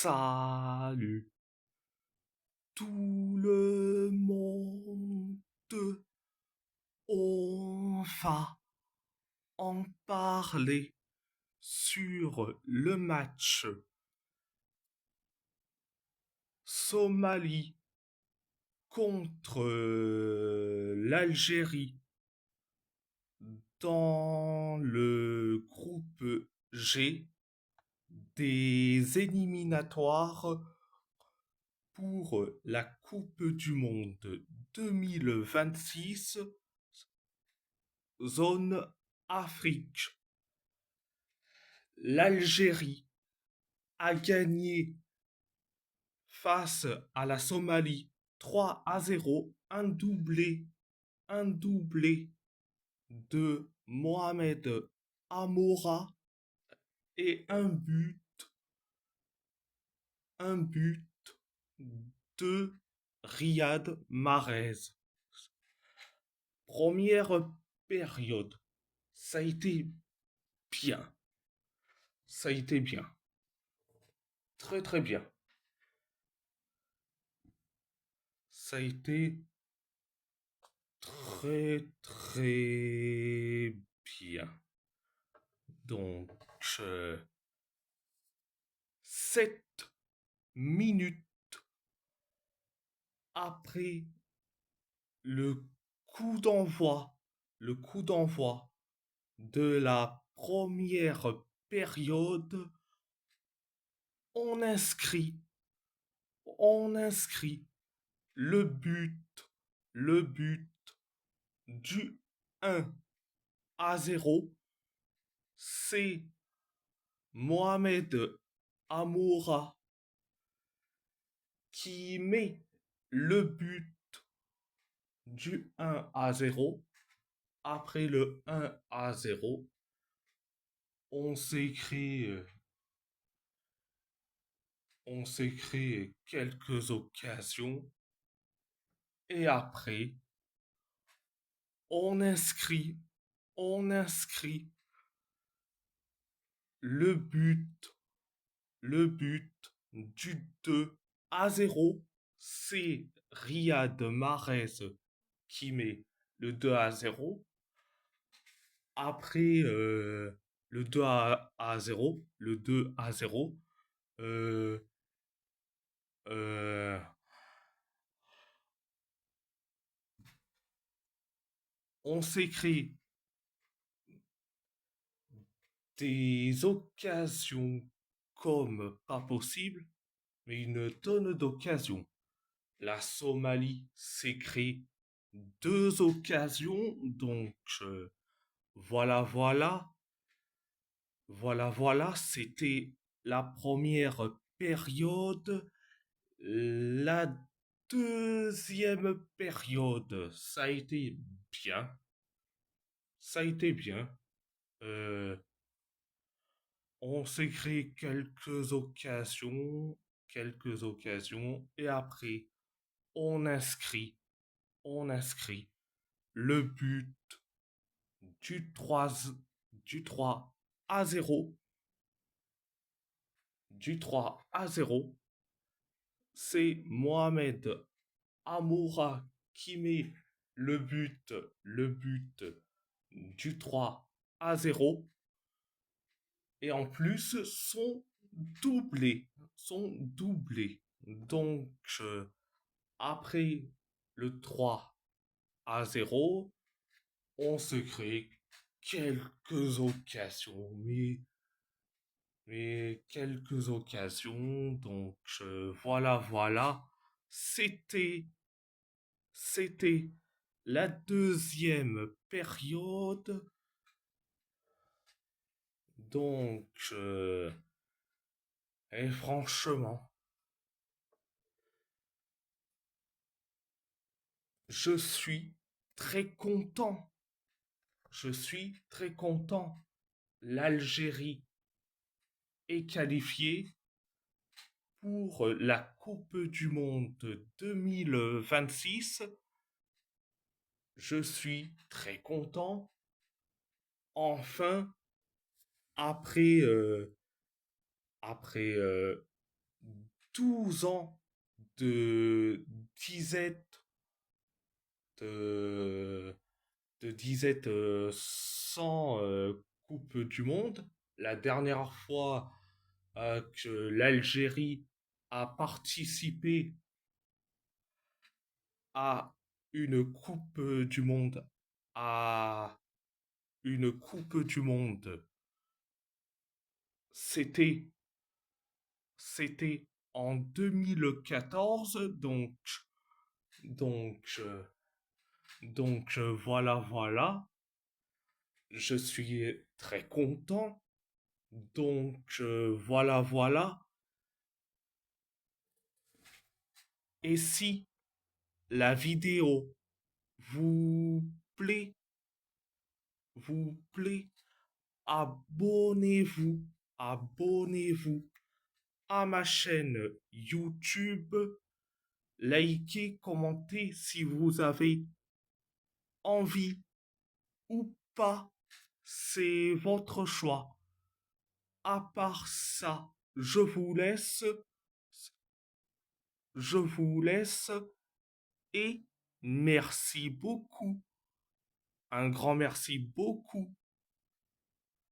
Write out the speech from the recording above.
Salut tout le monde, on va en parler sur le match Somalie contre l'Algérie dans le groupe G des éliminatoires pour la Coupe du Monde 2026, zone Afrique. L'Algérie a gagné face à la Somalie 3-0, un doublé de Mohamed Amoura et un but de Riyad Mahrez. Première période, ça a été bien, ça a été bien, très très bien. Ça a été très très bien. Donc, 7 minutes après le le coup d'envoi de la première période, on inscrit, on inscrit le but du 1-0. C'est Mohamed Amoura qui met le but du 1-0. Après le 1-0, on s'est créé, on s'est créé quelques occasions et après, on inscrit, on inscrit le but, le but du 2-0. C'est Riyad Mahrez qui met le 2-0. Après le 2-0, euh, euh, on s'écrit des occasions comme pas possible, mais une tonne d'occasions. La Somalie s'écrit 2 occasions, donc voilà, voilà, voilà, c'était la première période. La deuxième période, ça a été bien, ça a été bien. Euh, on s'est créé quelques occasions, et après, on inscrit, on inscrit le but du 3 du 3-0, du 3-0. C'est Mohamed Amoura qui met le but du 3-0. Et en plus, doublé, sont doublés. Donc, après le 3-0, on se crée quelques occasions, mais quelques occasions. Donc, voilà, voilà. C'était, c'était la deuxième période. Donc, et franchement, je suis très content. Je suis très content. L'Algérie est qualifiée pour la Coupe du Monde 2026. Je suis très content. Enfin, après, après 12 ans de disette, de, de disette sans Coupe du Monde. La dernière fois que l'Algérie a participé à une Coupe du Monde, à une Coupe du Monde, c'était, c'était en 2014, donc, euh, voilà, voilà. Je suis très content. Voilà, voilà. Et si la vidéo vous plaît, vous plaît, abonnez-vous, abonnez-vous à ma chaîne YouTube. Likez, commentez si vous avez envie ou pas. C'est votre choix. À part ça, je vous laisse et merci beaucoup. Un grand merci beaucoup